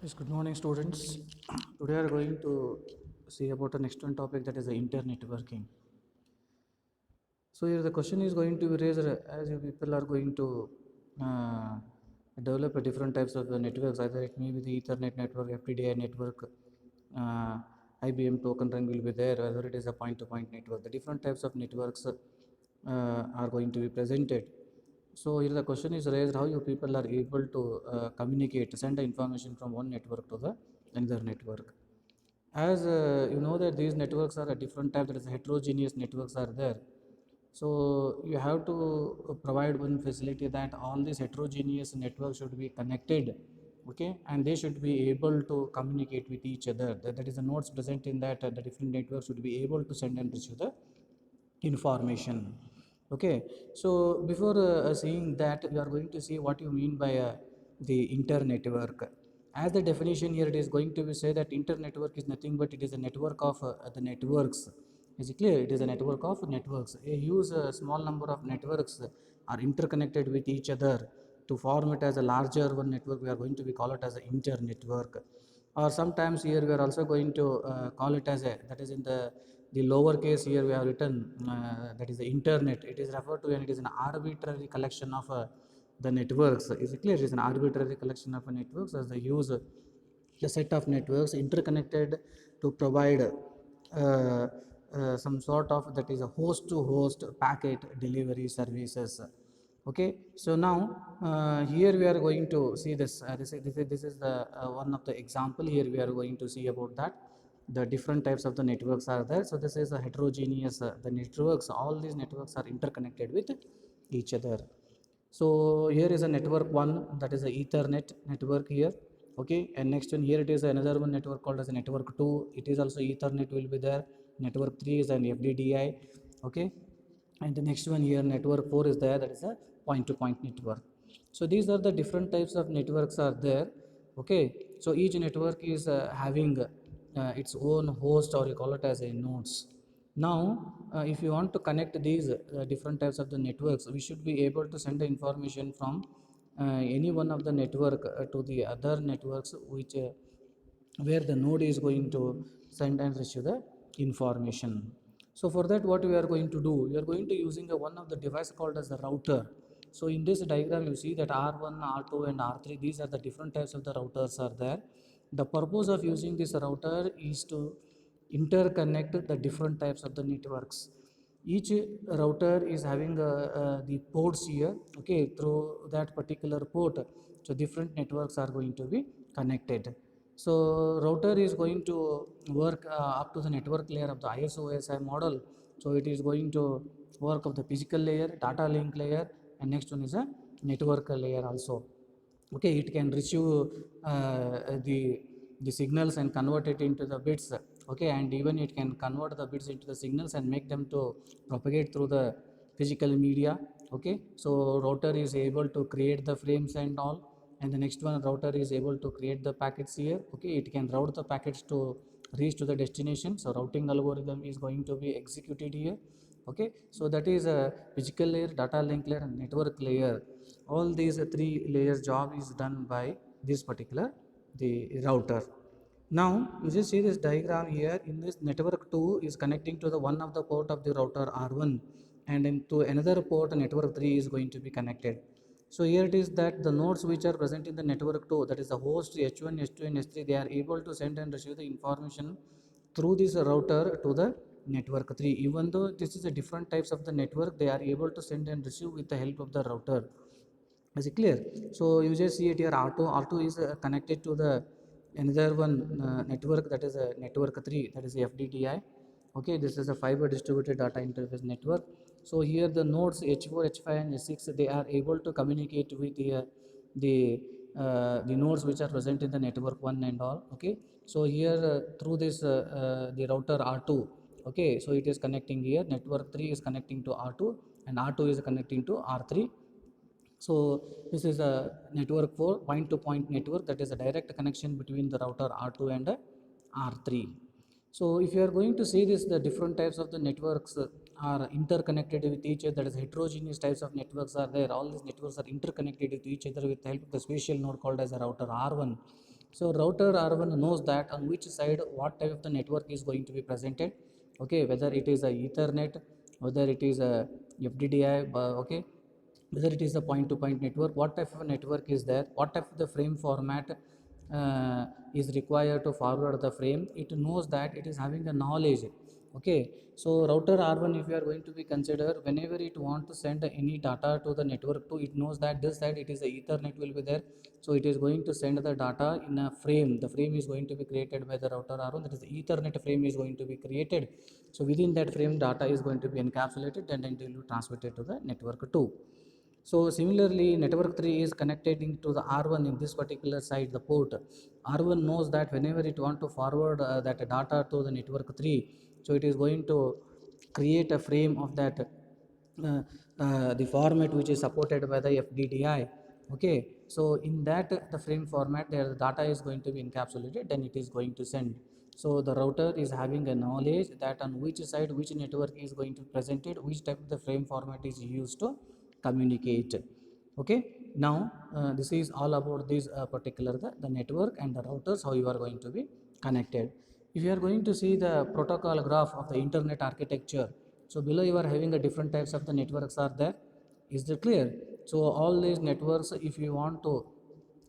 Yes, good morning, students. Today we are going to see about the next one topic, that is the internetworking. So here the question is going to be raised as you people are going to uh, develop a different types of networks. Either it may be the Ethernet network, FTDI network, uh, IBM token ring will be there, whether it is a point-to-point network. The different types of networks are going to be presented. So here the question is raised: how you people are able to communicate, send the information from one network to the another network. As you know that these networks are a different type, that is heterogeneous networks are there. So you have to provide one facility that all these heterogeneous networks should be connected, okay, and they should be able to communicate with each other. That is the nodes present in that the different networks should be able to send and receive the information. Okay, so before seeing that, we are going to see what you mean by the internetwork. As the definition here, it is going to be say that internetwork is nothing but it is a network of the networks. Is it clear? It is a network of networks. A huge small number of networks are interconnected with each other to form it as a larger one network. We are going to be call it as an internetwork, or sometimes here we are also going to call it as a, that is in the lower case here we have written that is the internet. It is referred to, and it is an arbitrary collection of the networks. Is it clear? It is an arbitrary collection of networks as they use a set of networks interconnected to provide some sort of, that is a host to host packet delivery services. Okay, so now here we are going to see this is the one of the example. Here we are going to see about that the different types of the networks are there. So this is a heterogeneous the networks, all these networks are interconnected with each other. So here is a network one, that is a ethernet network here. Okay, and next one here it is another one network called as a network 2. It is also ethernet will be there. Network 3 is an FDDI. Okay, and the next one here network 4 is there, that is a point to point network. So these are the different types of networks are there. Okay, so each network is having its own host, or you call it as a nodes. Now if you want to connect these different types of the networks, we should be able to send the information from any one of the network to the other networks, which where the node is going to send and receive the information. So for that, what we are going to do, we are going to using a one of the device called as the router. So in this diagram you see that R1, R2 and R3, these are the different types of the routers are there. The purpose of using this router is to interconnect the different types of the networks. Each router is having the ports here. Okay, through that particular port, so different networks are going to be connected. So router is going to work up to the network layer of the ISO-OSI model. So it is going to work of the physical layer, data link layer, and next one is a network layer also. Okay, it can receive the signals and convert it into the bits. Okay, and even it can convert the bits into the signals and make them to propagate through the physical media. Okay, so router is able to create the frames and all, and the next one router is able to create the packets here. Okay, it can route the packets to reach to the destination. So routing algorithm is going to be executed here. Okay, so that is a physical layer, data link layer and network layer. All these three layers job is done by this particular the router. Now you just see this diagram here. In this network 2 is connecting to the one of the port of the router R1, and into another port network 3 is going to be connected. So here it is that the nodes which are present in the network 2, that is the host H1, H2 and H3, they are able to send and receive the information through this router to the network 3. Even though this is a different types of the network, they are able to send and receive with the help of the router. Is it clear? So you just see it here, R2 is connected to the another one network, that is a network 3, that is FDDI. Okay, this is a fiber distributed data interface network. So here the nodes H4, H5 and H6, they are able to communicate with the the nodes which are present in the network 1 and all. Okay, so here through this the router R2. Okay, so it is connecting here, network 3 is connecting to R2 and R2 is connecting to R3. So this is a network for point to point network, that is a direct connection between the router R2 and R3. So if you are going to see this, the different types of the networks are interconnected with each other, that is heterogeneous types of networks are there. All these networks are interconnected with each other with the help of the spatial node called as a router R1. So router R1 knows that on which side what type of the network is going to be presented, okay, whether it is a Ethernet, whether it is a FDDI, okay, whether it is a point-to-point network, what type of a network is there, what type of the frame format is required to forward the frame. It knows that, it is having a knowledge. Okay, so router R1, if you are going to be consider, whenever it want to send any data to the network 2, it knows that this side it is a Ethernet will be there, so it is going to send the data in a frame. The frame is going to be created by the router R1, that is the Ethernet frame is going to be created. So within that frame data is going to be encapsulated and then it will be transmitted to the network 2. So similarly, network 3 is connected into the R1 in this particular side, the port. R1 knows that whenever it want to forward that data to the network 3, so it is going to create a frame of that the format which is supported by the FDDI. Okay, so in that the frame format, there the data is going to be encapsulated, then it is going to send. So the router is having a knowledge that on which side which network is going to be presented, which type of the frame format is used to communicate. Okay, now this is all about this particular the network and the routers, how you are going to be connected. If you are going to see the protocol graph of the internet architecture, so below you are having the different types of the networks are there. Is that clear? So all these networks, if you want to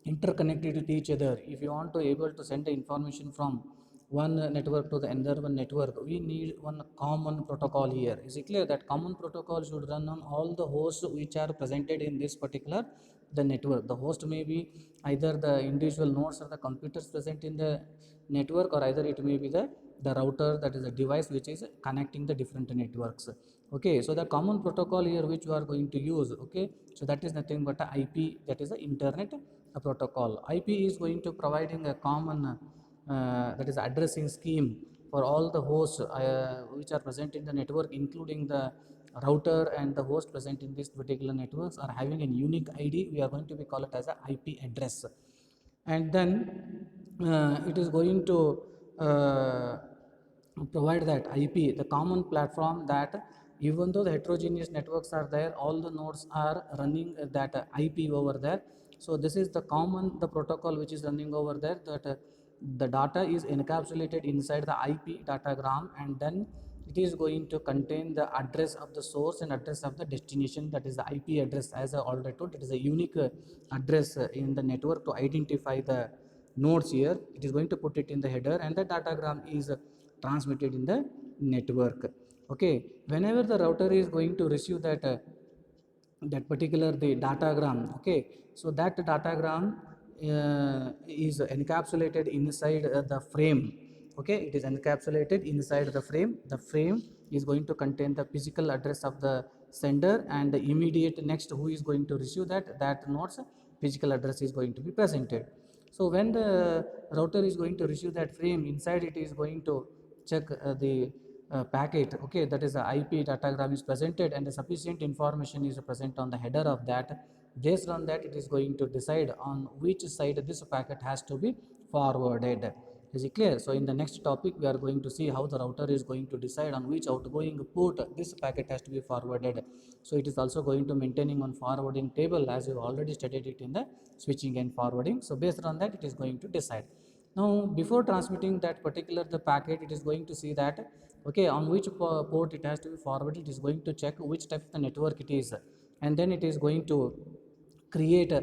interconnected with each other, if you want to able to send the information from one network to the another one network, we need one common protocol here. Is it clear that common protocol should run on all the hosts which are presented in this particular the network? The host may be either the individual nodes or the computers present in the network, or either it may be the router, that is a device which is connecting the different networks. Okay, so the common protocol here which you are going to use, okay, so that is nothing but a IP, that is the internet protocol. IP is going to providing a common that is addressing scheme for all the hosts which are present in the network, including the router and the host present in this particular networks are having a unique ID. We are going to be call it as a IP address, and then it is going to uh, provide that IP, the common platform, that even though the heterogeneous networks are there, all the nodes are running that IP over there. So this is the common the protocol which is running over there, that the data is encapsulated inside the IP datagram, and then it is going to contain the address of the source and address of the destination, that is the IP address. As I already told, it is a unique address in the network to identify the nodes here. It is going to put it in the header, and the datagram is transmitted in the network. Okay, whenever the router is going to receive that particular the datagram, okay, so that datagram is encapsulated inside the frame. Okay, it is encapsulated inside the frame. The frame is going to contain the physical address of the sender, and the immediate next who is going to receive that node's physical address is going to be presented. So when the router is going to receive that frame, inside it is going to check the packet, okay, that is the IP datagram is presented, and the sufficient information is present on the header of that. Based on that, it is going to decide on which side this packet has to be forwarded. Is it clear? So in the next topic, we are going to see how the router is going to decide on which outgoing port this packet has to be forwarded. So it is also going to maintaining on forwarding table, as you already studied it in the switching and forwarding. So based on that, it is going to decide. Now before transmitting that particular the packet, it is going to see that, okay, on which port it has to be forwarded. It is going to check which type of the network it is, and then it is going to create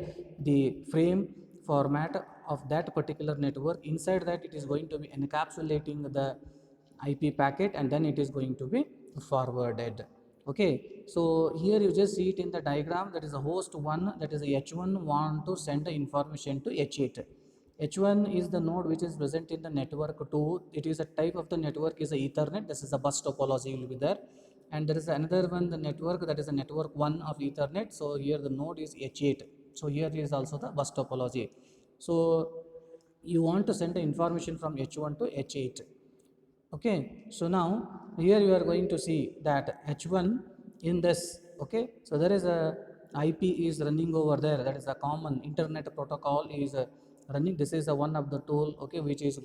the frame format of that particular network. Inside that, it is going to be encapsulating the IP packet, and then it is going to be forwarded. Okay, so here you just see it in the diagram, that is a host 1, that is a H1 want to send the information to H8. H1 is the node which is present in the network 2. It is a type of the network is a Ethernet. This is a bus topology will be there. And there is another one, the network, that is a network 1 of Ethernet. So here the node is H8. So here is also the bus topology. So you want to send the information from H1 to H8. Okay, so now here you are going to see that H1 in this. Okay, so there is a IP is running over there, that is a common internet protocol is running. This is a one of the tool, okay, which is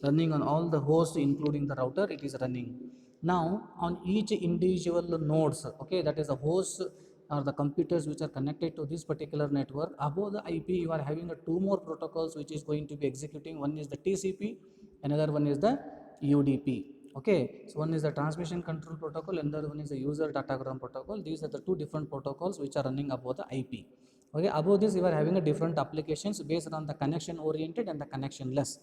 running on all the hosts including the router. It is running now on each individual nodes, okay, that is a host or the computers which are connected to this particular network. Above the IP, you are having two more protocols which is going to be executing. One is the TCP, another one is the UDP. Okay, so one is the transmission control protocol, another one is the user datagram protocol. These are the two different protocols which are running above the IP. Okay, above this you are having a different applications based on the connection oriented and the connectionless.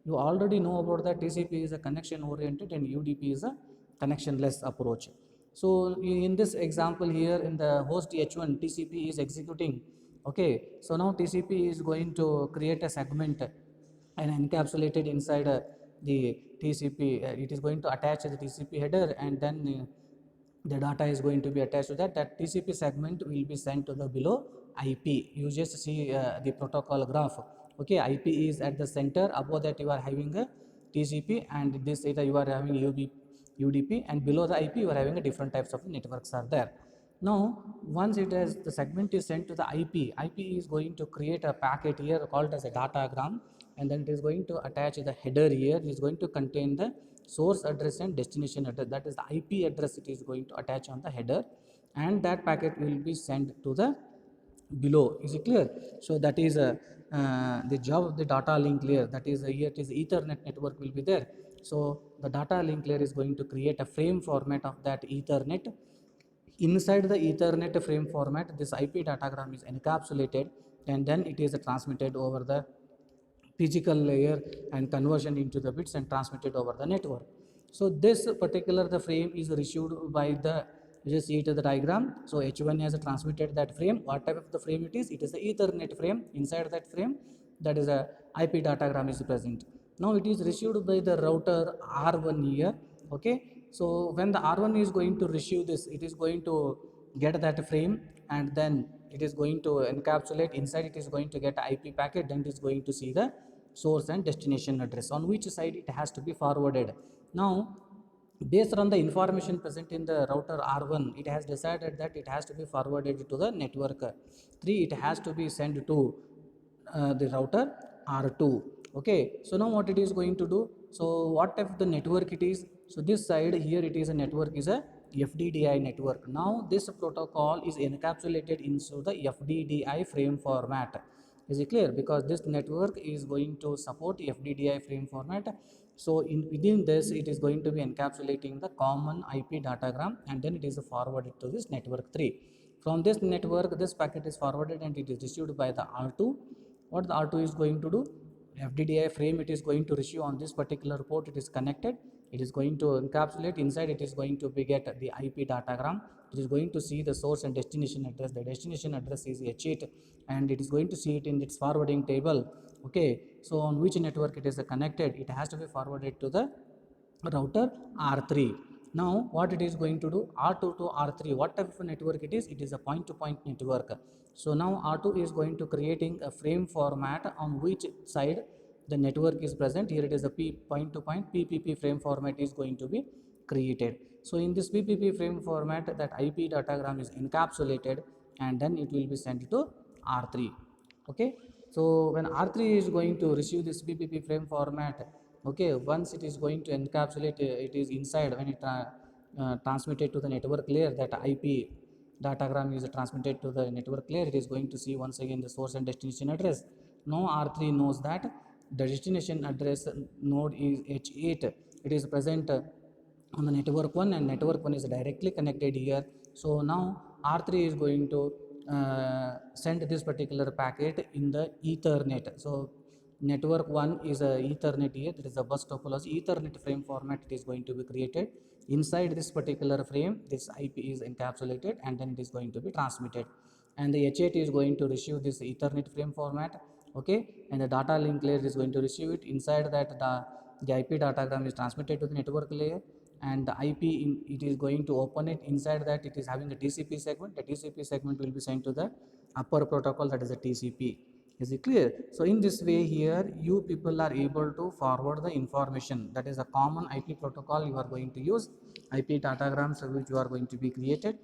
You already know about that TCP is a connection oriented and UDP is a connectionless approach. So in this example here, in the host H1, TCP is executing. Okay, so now TCP is going to create a segment and encapsulated inside the TCP. It is going to attach the TCP header, and then the data is going to be attached to that. That TCP segment will be sent to the below IP. You just see the protocol graph. Okay, IP is at the center. Above that you are having a TCP, and this data you are having UDP, and below the IP you are having a different types of networks are there. Now once it has the segment is sent to the IP is going to create a packet here called as a datagram, and then it is going to attach the header here. It is going to contain the source address and destination address, that is the IP address it is going to attach on the header, and that packet will be sent to the below. Is it clear? So that is the job of the data link layer, that is here it is Ethernet network will be there. So the data link layer is going to create a frame format of that Ethernet. Inside the Ethernet frame format, this IP datagram is encapsulated, and then it is transmitted over the physical layer and conversion into the bits and transmitted over the network. So this particular the frame is received by the, you just see it in the diagram. So H1 has transmitted that frame. What type of the frame it is? It is the Ethernet frame. Inside that frame, that is a IP datagram is present. Now it is received by the router R1 here. Okay, so when the R1 is going to receive this, it is going to get that frame, and then it is going to encapsulate inside. It is going to get IP packet, then it is going to see the source and destination address on which side it has to be forwarded. Now based on the information present in the router R1, it has decided that it has to be forwarded to the network 3. It has to be sent to the router R2. Okay, so now what it is going to do? So what if the network it is? So this side here it is a network is a FDDI network. Now this protocol is encapsulated into the FDDI frame format. Is it clear? Because this network is going to support FDDI frame format. So within this it is going to be encapsulating the common IP datagram, and then it is forwarded to this network 3. From this network this packet is forwarded and it is received by the R2. What the R2 is going to do? FDDI frame it is going to receive on this particular port. It is connected. It is going to encapsulate inside. It is going to be get the IP datagram. It is going to see the source and destination address. The destination address is H8, and it is going to see it in its forwarding table. Okay, so on which network it is connected, it has to be forwarded to the router R3. Now what it is going to do? R2 to R3, what type of network it is? It is a point-to-point network. So now R2 is going to creating a frame format on which side the network is present. Here it is a point-to-point PPP frame format is going to be created. So in this PPP frame format, that IP datagram is encapsulated, and then it will be sent to R3. Okay, so when R3 is going to receive this PPP frame format, okay, once it is going to encapsulate, it is inside. When it transmitted to the network layer, that IP datagram is transmitted to the network layer, it is going to see once again the source and destination address. Now R3 knows that the destination address node is H8. It is present on the network 1, and network 1 is directly connected here. So now R3 is going to send this particular packet in the Ethernet. So network 1 is a Ethernet here. There is a bus topology Ethernet frame format. It is going to be created. Inside this particular frame, this IP is encapsulated, and then it is going to be transmitted. And the H8 is going to receive this Ethernet frame format. Okay, and the data link layer is going to receive it. Inside that the IP datagram is transmitted to the network layer, and the IP it is going to open it. Inside that it is having a TCP segment. The TCP segment will be sent to the upper protocol, that is the TCP. Is it clear? So in this way here you people are able to forward the information. That is a common IP protocol you are going to use. IP datagrams which you are going to be created,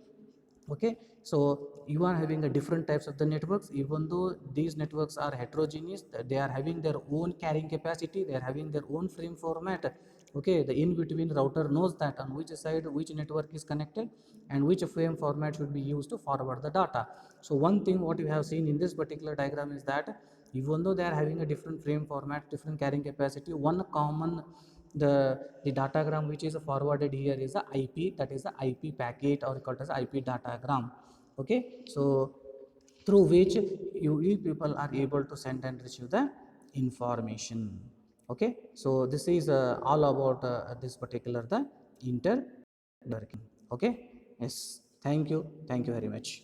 Okay, so you are having a different types of the networks. Even though these networks are heterogeneous, they are having their own carrying capacity, they are having their own frame format. Okay, the in between router knows that on which side which network is connected and which frame format should be used to forward the data. So one thing what you have seen in this particular diagram is that even though they are having a different frame format, different carrying capacity, one common the datagram which is forwarded here is the IP, that is the IP packet or called as IP datagram. Okay, so through which you people are able to send and receive the information. Okay, so this is all about this particular the inter networking. Okay, yes, thank you very much.